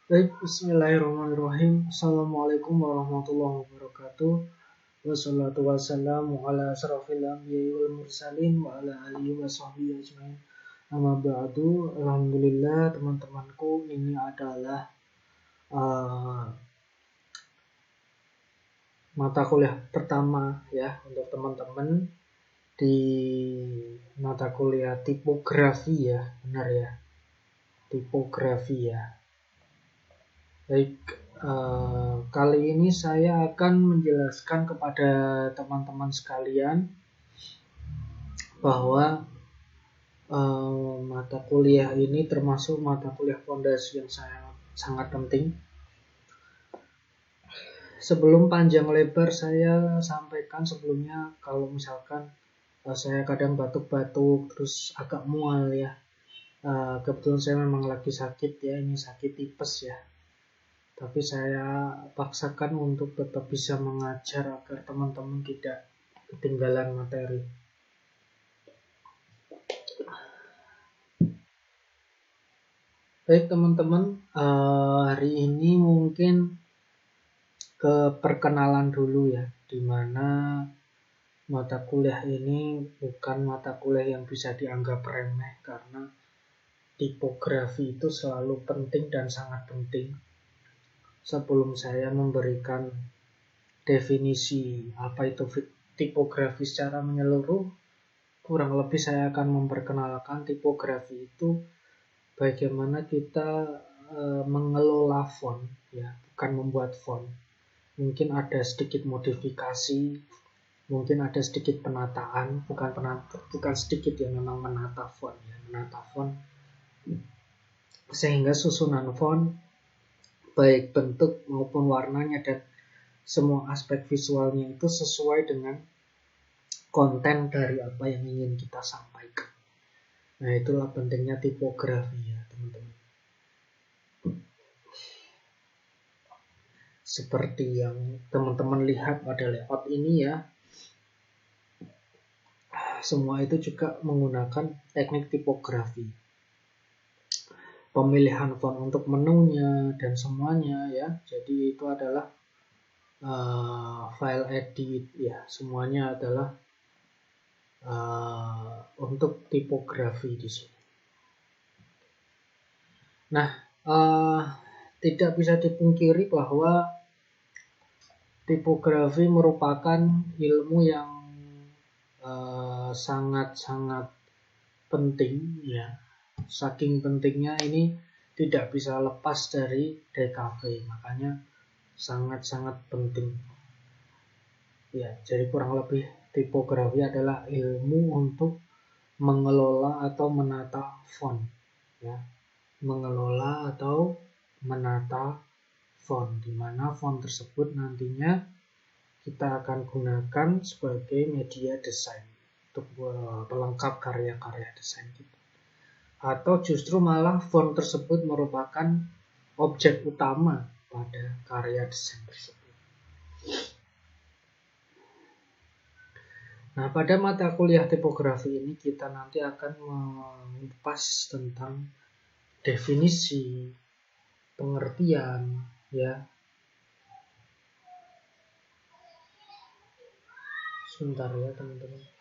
Baik, bismillahirrahmanirrahim. Assalamualaikum warahmatullahi wabarakatuh. Wassalatu wassalamu ala asrafil anbiya'i wal mursalin wa ala alihi wa sahbihi ajmain. Amma ba'du. Alhamdulillah teman-temanku, ini adalah uh, mata kuliah pertama ya untuk teman-teman di mata kuliah tipografi ya, benar ya. Tipografi ya. Baik, kali ini saya akan menjelaskan kepada teman-teman sekalian bahwa mata kuliah ini termasuk mata kuliah fondasi yang sangat penting. Sebelum panjang lebar saya sampaikan sebelumnya, kalau misalkan saya kadang batuk-batuk terus agak mual ya. Kebetulan saya memang lagi sakit ya, ini sakit tipes ya. Tapi saya paksakan untuk tetap bisa mengajar agar teman-teman tidak ketinggalan materi. Baik teman-teman, hari ini mungkin ke perkenalan dulu ya, dimana mata kuliah ini bukan mata kuliah yang bisa dianggap remeh karena tipografi itu selalu penting dan sangat penting. Sebelum saya memberikan definisi apa itu tipografi secara menyeluruh, kurang lebih saya akan memperkenalkan tipografi itu bagaimana kita mengelola font ya, bukan membuat font. Mungkin ada sedikit modifikasi, mungkin ada sedikit penataan, bukan sedikit ya, memang menata font ya, menata font sehingga susunan font baik bentuk maupun warnanya dan semua aspek visualnya itu sesuai dengan konten dari apa yang ingin kita sampaikan. Nah, itulah pentingnya tipografi ya, teman-teman. Seperti yang teman-teman lihat pada layout ini ya, semua itu juga menggunakan teknik tipografi. Pemilihan font untuk menunya dan semuanya ya, jadi itu adalah file edit ya, semuanya adalah untuk tipografi di sini. Nah, tidak bisa dipungkiri bahwa tipografi merupakan ilmu yang sangat-sangat penting ya. Saking pentingnya ini tidak bisa lepas dari DKV, makanya sangat-sangat penting. Ya, jadi kurang lebih tipografi adalah ilmu untuk mengelola atau menata font ya. Mengelola atau menata font, di mana font tersebut nantinya kita akan gunakan sebagai media desain untuk pelengkap karya-karya desain kita. Atau justru malah font tersebut merupakan objek utama pada karya desain tersebut. Nah, pada mata kuliah tipografi ini kita nanti akan mengupas tentang definisi, pengertian, ya. Sebentar ya teman-teman.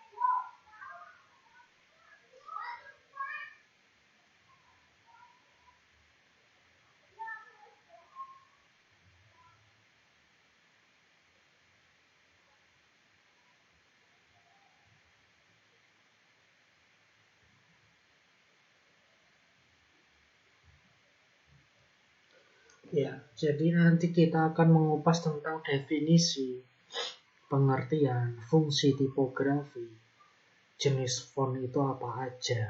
Ya, jadi nanti kita akan mengupas tentang definisi, pengertian, fungsi tipografi, jenis font itu apa aja.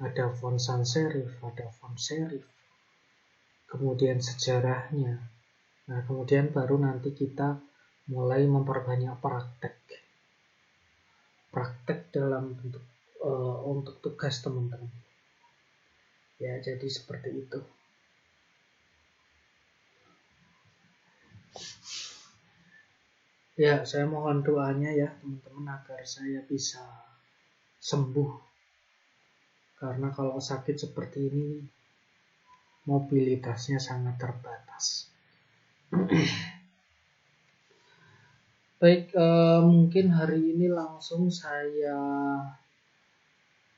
Ada font sans serif, ada font serif. Kemudian sejarahnya. Nah, kemudian baru nanti kita mulai memperbanyak praktek. Praktek dalam bentuk untuk tugas teman-teman. Ya, jadi seperti itu. Ya, saya mohon doanya ya teman-teman agar saya bisa sembuh. Karena kalau sakit seperti ini mobilitasnya sangat terbatas. Baik, mungkin hari ini langsung saya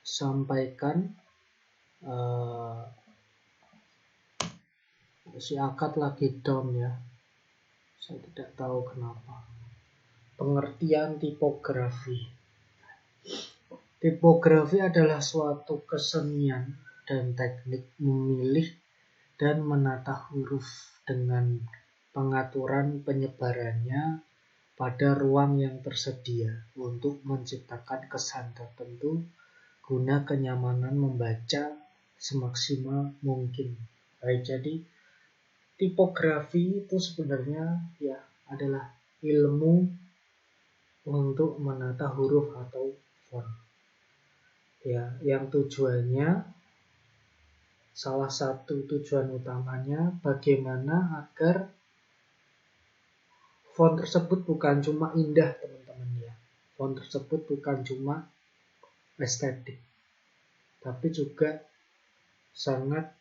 sampaikan. Si Akad lagi down ya, saya tidak tahu kenapa. Pengertian tipografi. Tipografi adalah suatu kesenian dan teknik memilih dan menata huruf dengan pengaturan penyebarannya pada ruang yang tersedia untuk menciptakan kesan tertentu guna kenyamanan membaca semaksimal mungkin. Baik, jadi tipografi itu sebenarnya ya adalah ilmu untuk menata huruf atau font. Ya, yang tujuannya, salah satu tujuan utamanya bagaimana agar font tersebut bukan cuma indah, teman-teman ya. Font tersebut bukan cuma estetik, tapi juga sangat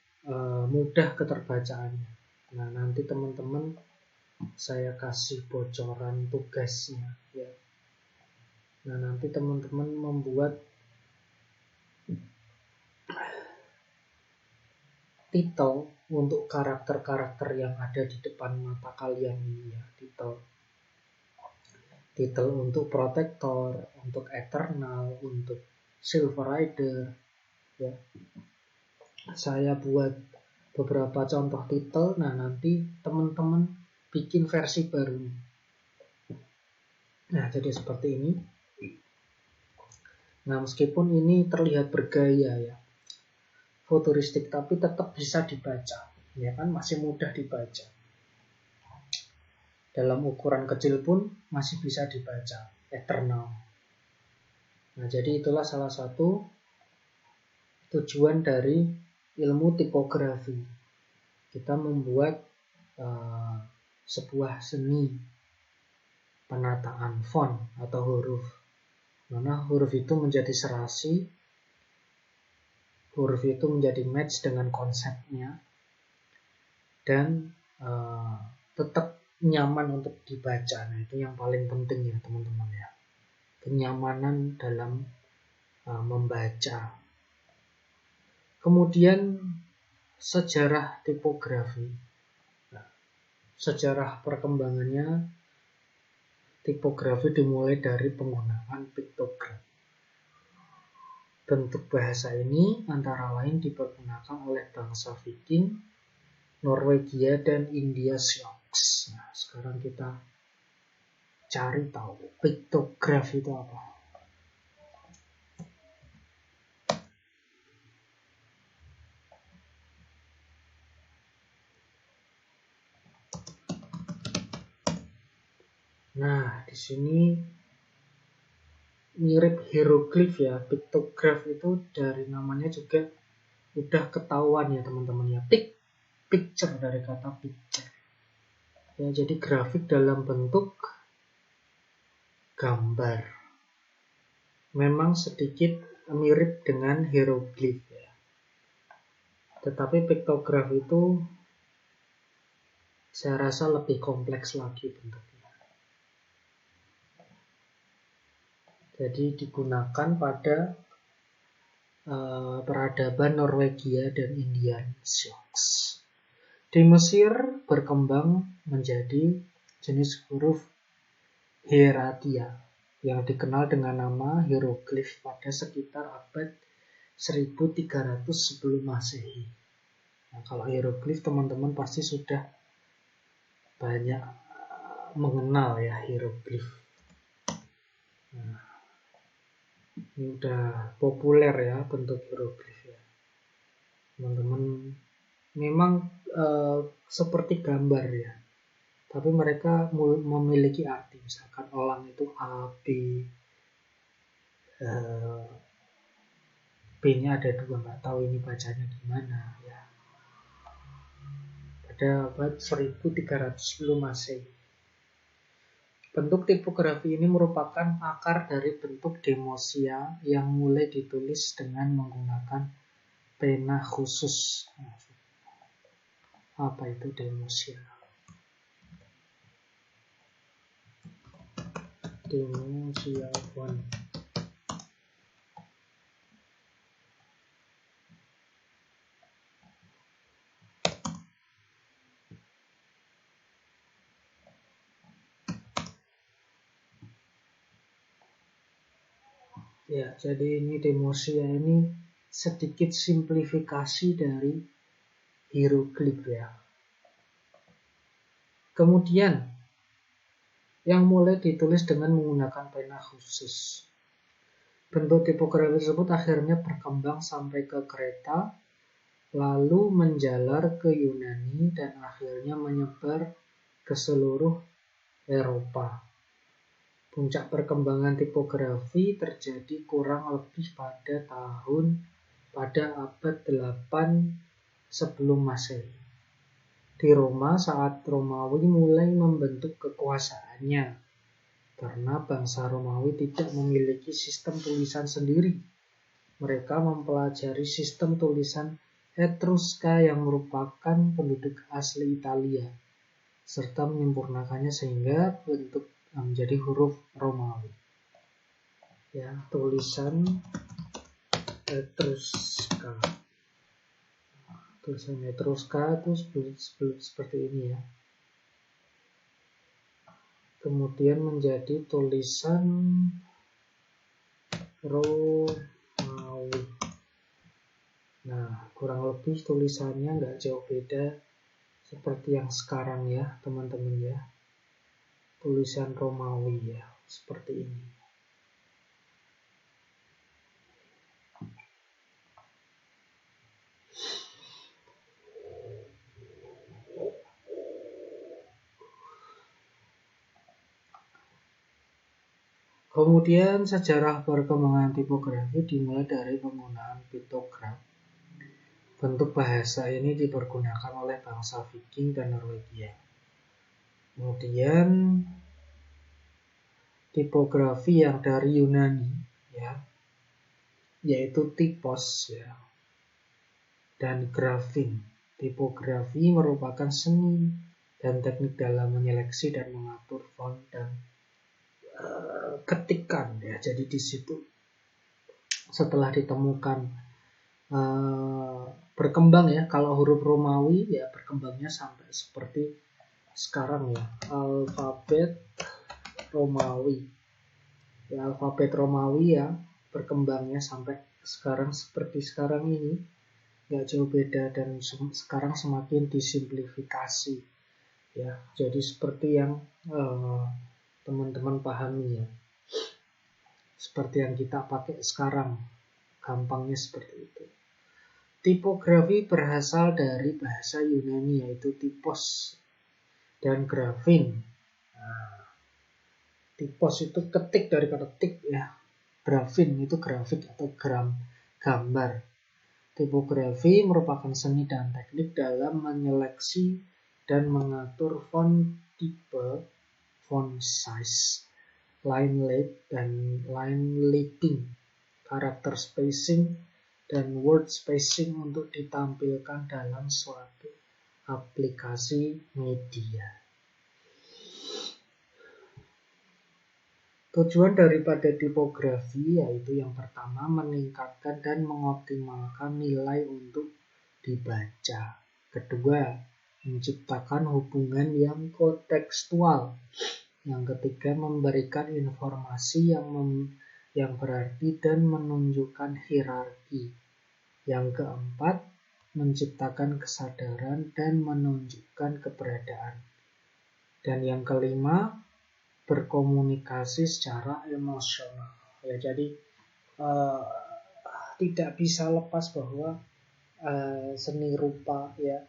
mudah keterbacaannya. Nah, nanti teman-teman saya kasih bocoran tugasnya ya. Nah, nanti teman-teman membuat titel untuk karakter-karakter yang ada di depan mata kalian ini ya, titel untuk Protector, untuk Eternal, untuk Silver Rider ya. Saya buat beberapa contoh titel. Nah, nanti teman-teman bikin versi baru. Nah, jadi seperti ini. Nah, meskipun ini terlihat bergaya ya, futuristik, tapi tetap bisa dibaca ya kan, masih mudah dibaca. Dalam ukuran kecil pun masih bisa dibaca, Eternal. Nah, jadi itulah salah satu tujuan dari ilmu tipografi. Kita membuat sebuah seni penataan font atau huruf, mana huruf itu menjadi serasi, huruf itu menjadi match dengan konsepnya, dan tetap nyaman untuk dibaca. Nah, itu yang paling penting ya teman-teman ya, kenyamanan dalam membaca. Kemudian sejarah tipografi. Nah, sejarah perkembangannya, tipografi dimulai dari penggunaan piktogram. Bentuk bahasa ini antara lain dipergunakan oleh bangsa Viking, Norwegia, dan India Sioux. Nah, sekarang kita cari tahu piktografi itu apa. Nah, di sini mirip hieroglif ya. Piktograf itu dari namanya juga udah ketahuan ya teman-teman ya. Picture dari kata picture. Ya, jadi grafik dalam bentuk gambar. Memang sedikit mirip dengan hieroglif ya. Tetapi piktograf itu saya rasa lebih kompleks lagi bentuknya. Jadi digunakan pada peradaban Norwegia dan Indian Sioux. Di Mesir berkembang menjadi jenis huruf hieratia yang dikenal dengan nama hieroglif pada sekitar abad 1300 sebelum Masehi. Nah, kalau hieroglif teman-teman pasti sudah banyak mengenal ya hieroglif. Nah, ini udah populer ya bentuk hieroglif ya. Teman-teman memang seperti gambar ya. Tapi mereka memiliki arti. Misalkan elang itu A, B, B-nya ada 2, nggak tahu ini bacanya gimana ya. Pada abad 1300 sebelum Masehi. Bentuk tipografi ini merupakan akar dari bentuk demosia yang mulai ditulis dengan menggunakan pena khusus. Apa itu Demosia? Demosia One. Ya, jadi ini Demosia ini sedikit simplifikasi dari hieroglif ya. Kemudian yang mulai ditulis dengan menggunakan pena khusus. Bentuk tipografi tersebut akhirnya berkembang sampai ke Kreta, lalu menjalar ke Yunani dan akhirnya menyebar ke seluruh Eropa. Puncak perkembangan tipografi terjadi kurang lebih pada abad 8 sebelum Masehi. Di Roma saat Romawi mulai membentuk kekuasaannya, karena bangsa Romawi tidak memiliki sistem tulisan sendiri. Mereka mempelajari sistem tulisan Etruska yang merupakan penduduk asli Italia, serta menyempurnakannya sehingga bentuk menjadi huruf Romawi. Ya, tulisan Etruska. Tulisan Etruska itu sebelut seperti ini ya. Kemudian menjadi tulisan Romawi. Nah, kurang lebih tulisannya nggak jauh beda seperti yang sekarang ya, teman-teman ya. Tulisan Romawi ya, seperti ini. Kemudian sejarah perkembangan tipografi dimulai dari penggunaan piktograf. Bentuk bahasa ini dipergunakan oleh bangsa Viking dan Norwegia. Kemudian tipografi yang dari Yunani ya, yaitu typos ya, dan grafin. Tipografi merupakan seni dan teknik dalam menyeleksi dan mengatur font dan ketikan ya. Jadi di situ setelah ditemukan berkembang ya, kalau huruf Romawi ya berkembangnya sampai seperti sekarang ya, alfabet Romawi ya, alfabet Romawi ya berkembangnya sampai sekarang seperti sekarang ini, nggak jauh beda, dan sekarang semakin disimplifikasi ya, jadi seperti yang teman-teman pahami ya, seperti yang kita pakai sekarang, gampangnya seperti itu. Tipografi berasal dari bahasa Yunani yaitu typos dan grafin. Nah, typos itu ketik daripada tik ya, grafin itu grafik atau gambar. Tipografi merupakan seni dan teknik dalam menyeleksi dan mengatur font tipe, font size, line length dan line leading, karakter spacing, dan word spacing untuk ditampilkan dalam suatu aplikasi media. Tujuan daripada tipografi yaitu yang pertama meningkatkan dan mengoptimalkan nilai untuk dibaca. Kedua, menciptakan hubungan yang kontekstual. Yang ketiga, memberikan informasi yang berarti dan menunjukkan hierarki. Yang keempat, menciptakan kesadaran dan menunjukkan keberadaan. Dan yang kelima, berkomunikasi secara emosional. Ya, jadi tidak bisa lepas bahwa seni rupa ya,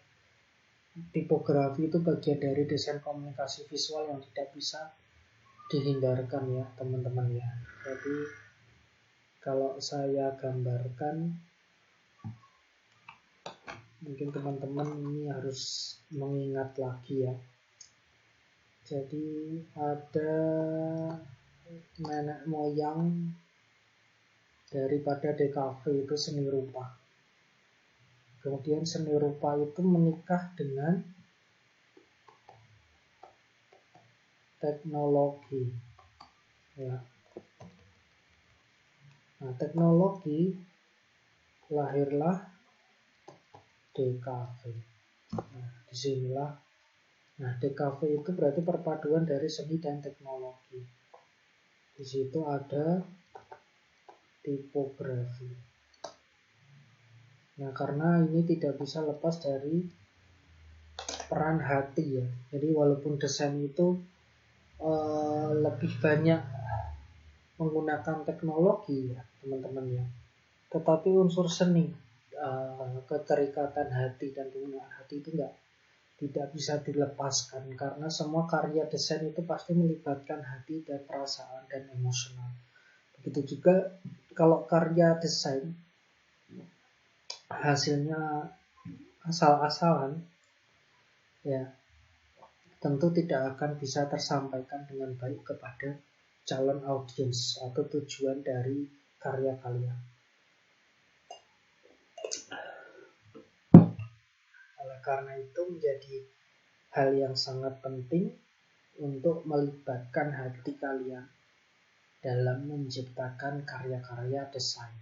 tipografi itu bagian dari desain komunikasi visual yang tidak bisa dihindarkan ya, teman-teman ya. Jadi kalau saya gambarkan, mungkin teman-teman ini harus mengingat lagi ya. Jadi ada nenek moyang daripada DKV itu seni rupa. Kemudian seni rupa itu menikah dengan teknologi. Ya. Nah, teknologi lahirlah DKV. Nah, disinilah. Nah, DKV itu berarti perpaduan dari seni dan teknologi. Di situ ada tipografi. Nah, karena ini tidak bisa lepas dari peran hati ya. Jadi walaupun desain itu lebih banyak menggunakan teknologi ya teman-teman ya, tetapi unsur seni, keterikatan hati dan penggunaan hati itu tidak bisa dilepaskan, karena semua karya desain itu pasti melibatkan hati dan perasaan dan emosional. Begitu juga kalau karya desain hasilnya asal-asalan ya, tentu tidak akan bisa tersampaikan dengan baik kepada calon audiens atau tujuan dari karya kalian. Oleh karena itu menjadi hal yang sangat penting untuk melibatkan hati kalian dalam menciptakan karya-karya desain.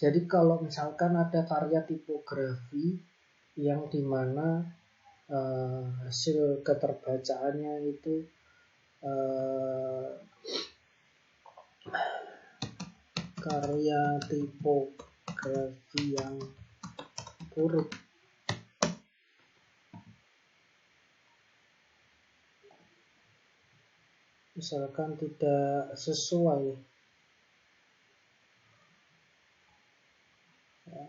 Jadi kalau misalkan ada karya tipografi yang dimana hasil keterbacaannya itu karya tipografi yang buruk, misalkan tidak sesuai ya,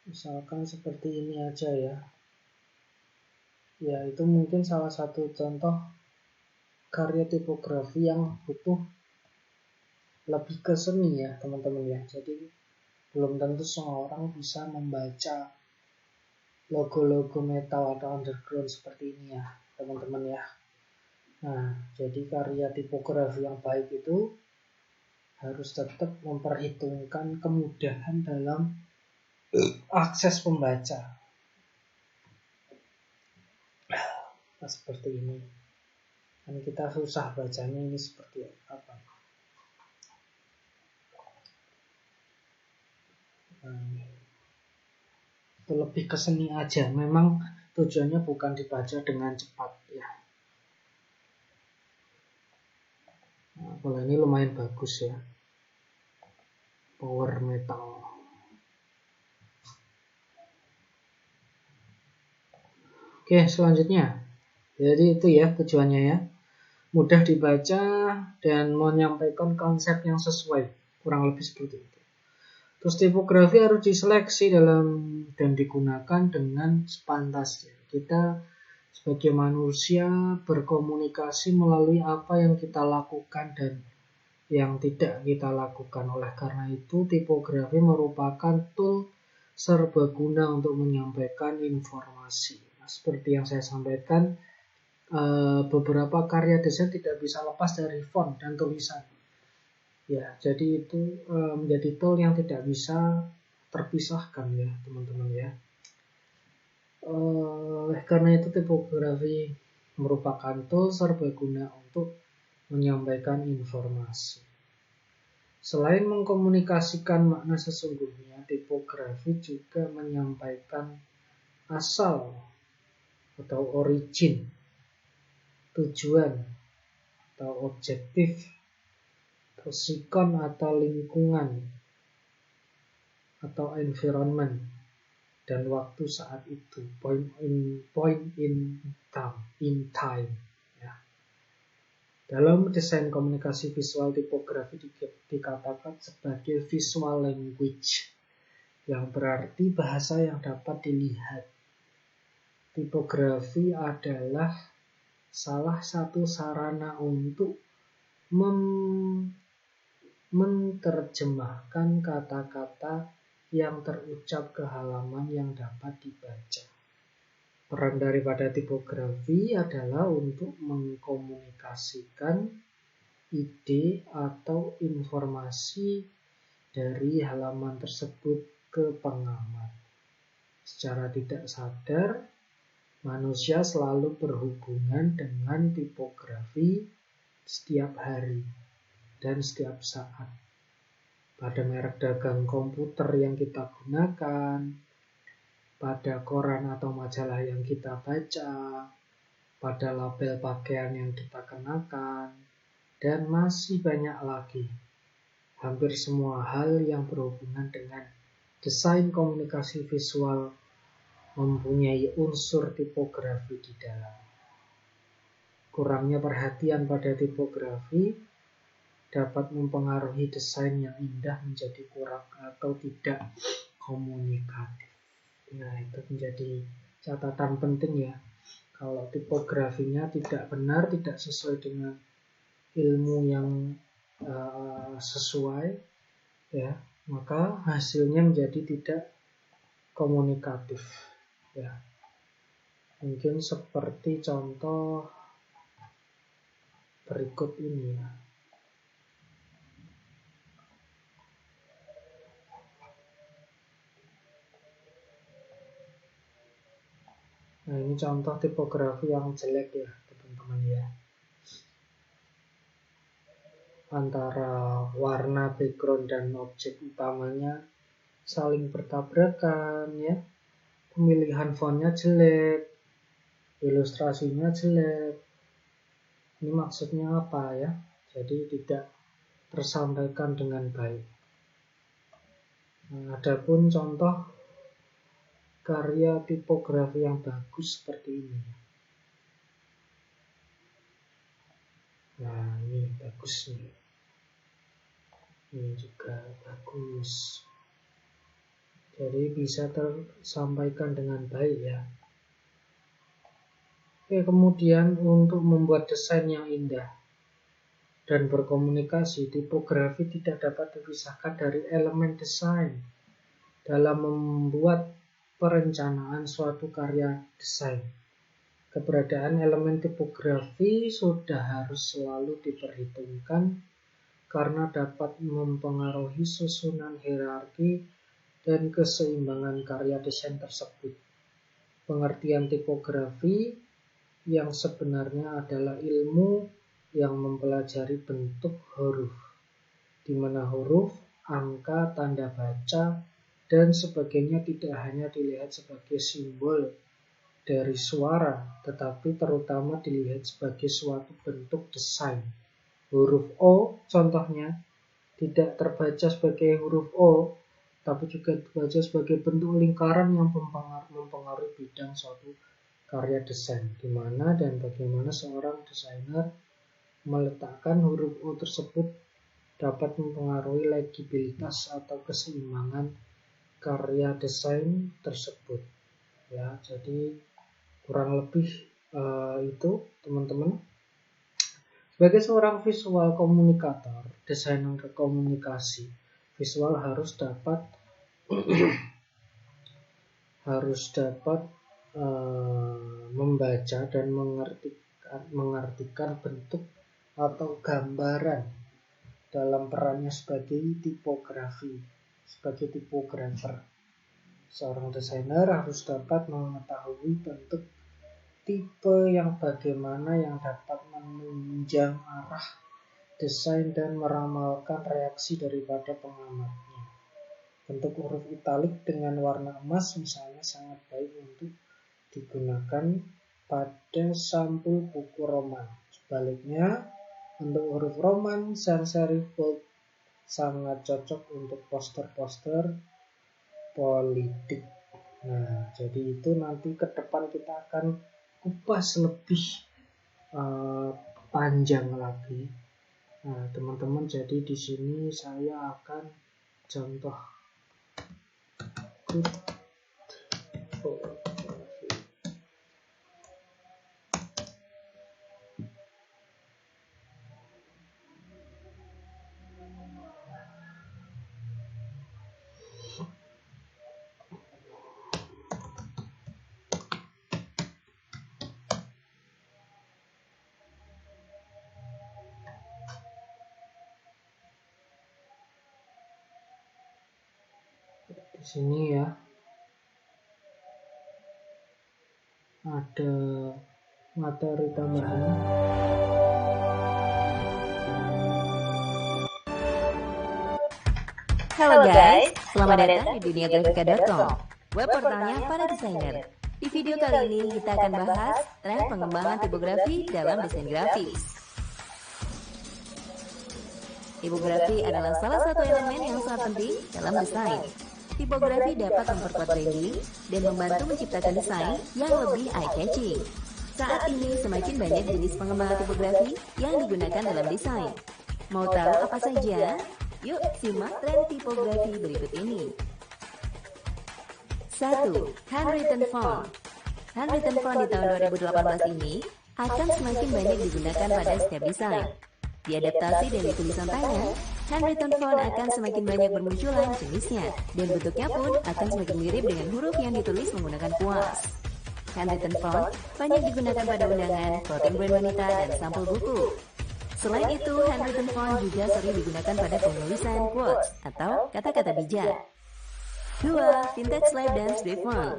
misalkan seperti ini aja ya, ya itu mungkin salah satu contoh karya tipografi yang butuh lebih ke seni ya teman-teman ya. Jadi belum tentu semua orang bisa membaca logo-logo metal atau underground seperti ini ya teman-teman ya. Nah, jadi karya tipografi yang baik itu harus tetap memperhitungkan kemudahan dalam akses pembaca. Nah, seperti ini. Kan kita susah bacanya ini seperti apa. Nah, itu lebih ke seni aja. Memang tujuannya bukan dibaca dengan cepat ya. Nah, kalau ini lumayan bagus ya. Power metal. Oke, selanjutnya. Jadi itu ya tujuannya ya. Mudah dibaca dan menyampaikan konsep yang sesuai. Kurang lebih seperti itu. Terus tipografi harus diseleksi dan digunakan dengan sepantasnya. Kita sebagai manusia berkomunikasi melalui apa yang kita lakukan dan yang tidak kita lakukan. Oleh karena itu, tipografi merupakan tool serbaguna untuk menyampaikan informasi. Nah, seperti yang saya sampaikan, beberapa karya desain tidak bisa lepas dari font dan tulisan. Ya, jadi itu menjadi tool yang tidak bisa terpisahkan ya teman-teman ya. Oleh karena itu tipografi merupakan tool serbaguna untuk menyampaikan informasi. Selain mengkomunikasikan makna sesungguhnya, tipografi juga menyampaikan asal atau origin, tujuan atau objektif, sikon atau lingkungan atau environment, dan waktu saat itu, point in time ya. Dalam desain komunikasi visual, tipografi dikatakan sebagai visual language, yang berarti bahasa yang dapat dilihat. Tipografi adalah salah satu sarana untuk menerjemahkan kata-kata yang terucap ke halaman yang dapat dibaca. Peran daripada tipografi adalah untuk mengkomunikasikan ide atau informasi dari halaman tersebut ke pengamat. Secara tidak sadar, manusia selalu berhubungan dengan tipografi setiap hari dan setiap saat. Pada merek dagang komputer yang kita gunakan, pada koran atau majalah yang kita baca, pada label pakaian yang kita kenakan, dan masih banyak lagi. Hampir semua hal yang berhubungan dengan desain komunikasi visual mempunyai unsur tipografi di dalam. Kurangnya perhatian pada tipografi dapat mempengaruhi desain yang indah menjadi kurang atau tidak komunikatif. Nah, itu menjadi catatan penting ya. Kalau tipografinya tidak benar, tidak sesuai dengan ilmu yang sesuai, ya, maka hasilnya menjadi tidak komunikatif. Ya, mungkin seperti contoh berikut ini ya. Nah, ini contoh tipografi yang jelek ya, teman-teman ya. Antara warna background dan objek utamanya saling bertabrakan ya. Pemilihan fontnya jelek, ilustrasinya jelek. Ini maksudnya apa ya? Jadi tidak tersampaikan dengan baik. Nah, adapun contoh karya tipografi yang bagus seperti ini. Nah, ini bagus nih. Ini juga bagus. Jadi bisa tersampaikan dengan baik ya. Oke, kemudian untuk membuat desain yang indah dan berkomunikasi, tipografi tidak dapat dipisahkan dari elemen desain dalam membuat perencanaan suatu karya desain. Keberadaan elemen tipografi sudah harus selalu diperhitungkan karena dapat mempengaruhi susunan hierarki dan keseimbangan karya desain tersebut. Pengertian tipografi yang sebenarnya adalah ilmu yang mempelajari bentuk huruf, di mana huruf, angka, tanda baca, dan sebagainya tidak hanya dilihat sebagai simbol dari suara, tetapi terutama dilihat sebagai suatu bentuk desain. Huruf O, contohnya, tidak terbaca sebagai huruf O, tapi juga dibaca sebagai bentuk lingkaran yang mempengaruhi bidang suatu karya desain, di mana dan bagaimana seorang desainer meletakkan huruf O tersebut dapat mempengaruhi legibilitas atau keseimbangan karya desain tersebut. Ya, jadi kurang lebih itu teman-teman. Sebagai seorang visual komunikator, desainer komunikasi, visual harus dapat membaca dan mengartikan bentuk atau gambaran dalam perannya sebagai tipografi, sebagai tipografer. Seorang desainer harus dapat mengetahui bentuk tipe yang bagaimana yang dapat menunjang arah desain dan meramalkan reaksi daripada pengamatnya. Bentuk huruf italik dengan warna emas misalnya sangat baik untuk digunakan pada sampul buku roman. Sebaliknya, untuk huruf Roman sans serif bold sangat cocok untuk poster-poster politik. Nah, jadi itu nanti ke depan kita akan kupas lebih panjang lagi. Nah, teman-teman, jadi di sini saya akan contoh Di sini ya ada materi tambahan. Halo guys, selamat datang di duniagrafika.com, web portalnya para desainer. Di video kali ini kita akan bahas tren pengembangan tipografi dalam desain grafis. Tipografi adalah salah satu elemen yang sangat penting dalam desain. Tipografi dapat memperkuat branding dan membantu menciptakan desain yang lebih eye-catching. Saat ini semakin banyak jenis pengembangan tipografi yang digunakan dalam desain. Mau tahu apa saja? Yuk simak tren tipografi berikut ini. 1. Handwritten font. Handwritten font di tahun 2018 ini akan semakin banyak digunakan pada setiap desain. Diadaptasi dari tulisan tangan, handwritten font akan semakin banyak bermunculan jenisnya, dan bentuknya pun akan semakin mirip dengan huruf yang ditulis menggunakan kuas. Handwritten font banyak digunakan pada undangan, clothing brand wanita, dan sampul buku. Selain itu, handwritten font juga sering digunakan pada penulisan quotes atau kata-kata bijak. 2. Vintage slide dan swift font.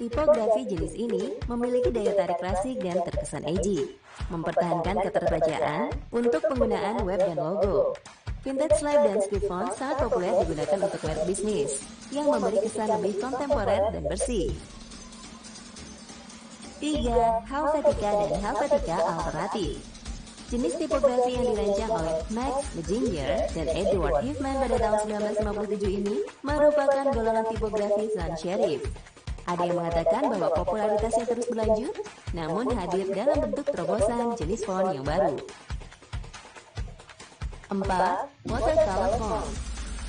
Tipografi jenis ini memiliki daya tarik klasik dan terkesan edgy, mempertahankan keterbacaan untuk penggunaan web dan logo. Vintage slide dan swift font sangat populer digunakan untuk merek bisnis yang memberi kesan lebih kontemporer dan bersih. 3. Helvetica dan Helvetica alternatif. Jenis tipografi yang dirancang oleh Max Mazinger dan Edward Hiffman pada tahun 1957 ini merupakan golongan tipografi sans serif. Ada yang mengatakan bahwa popularitasnya terus berlanjut, namun hadir dalam bentuk terobosan jenis font yang baru. 4. Watercolor font.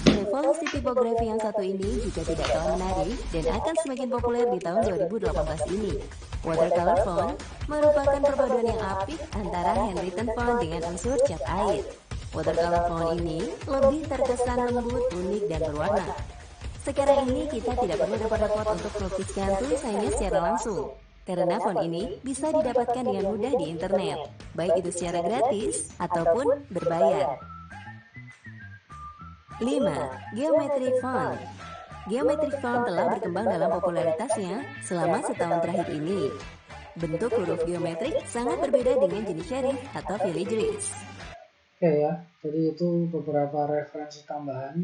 Revolusi tipografi yang satu ini juga tidak kalah menarik dan akan semakin populer di tahun 2018 ini. Watercolor font merupakan perpaduan yang apik antara handwritten font dengan unsur cat air. Watercolor font ini lebih terkesan lembut, unik, dan berwarna. Sekarang ini kita tidak perlu repot-repot untuk melukiskan tulisannya secara langsung, karena font ini bisa didapatkan dengan mudah di internet, baik itu secara gratis ataupun berbayar. 5. Geometric font. Geometric font telah berkembang dalam popularitasnya selama setahun terakhir ini. Bentuk huruf geometrik sangat berbeda dengan jenis serif atau filigrees. Oke ya, jadi itu beberapa referensi tambahan.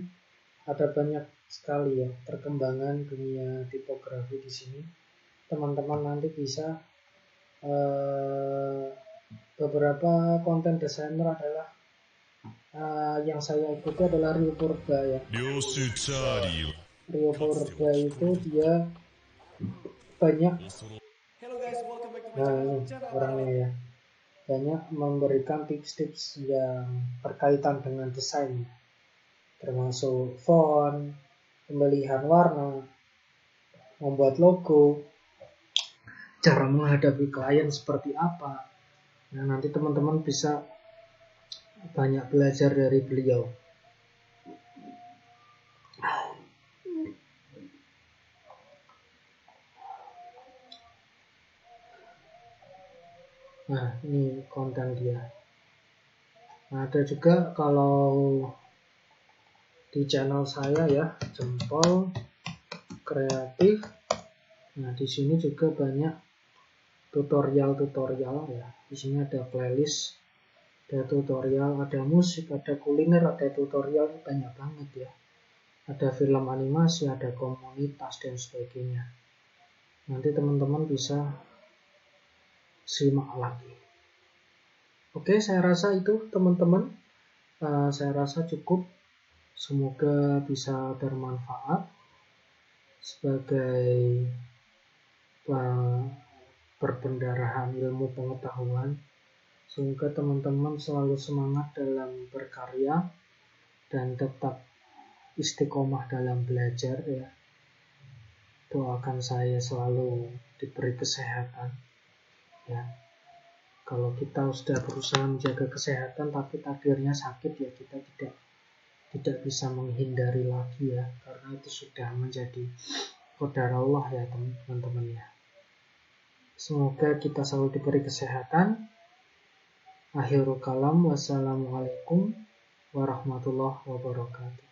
Ada banyak sekali ya perkembangan dunia tipografi di sini. Teman-teman nanti bisa beberapa konten desainer adalah yang saya ikuti adalah Rio Purba ya. Rio Purba itu dia banyak orangnya ya, banyak memberikan tips-tips yang berkaitan dengan desain, termasuk font, pemilihan warna, membuat logo, cara menghadapi klien seperti apa. Nah, nanti teman-teman bisa banyak belajar dari beliau. Nah, ini konten dia. Nah, ada juga kalau di channel saya ya, Jempol Kreatif. Nah, di sini juga banyak tutorial ya. Di sini ada playlist, ada tutorial, ada musik, ada kuliner, ada tutorial, banyak banget ya. Ada film animasi, ada komunitas dan sebagainya. Nanti teman-teman bisa simak lagi. Oke, saya rasa itu teman-teman. Saya rasa cukup. Semoga bisa bermanfaat sebagai perpendarahan ilmu pengetahuan. Semoga teman-teman selalu semangat dalam berkarya dan tetap istiqomah dalam belajar ya. Doakan saya selalu diberi kesehatan ya. Kalau kita sudah berusaha menjaga kesehatan tapi takdirnya sakit ya, kita tidak bisa menghindari lagi ya, karena itu sudah menjadi qadar Allah ya teman-teman ya. Semoga kita selalu diberi kesehatan. Akhirul kalam, wassalamualaikum warahmatullahi wabarakatuh.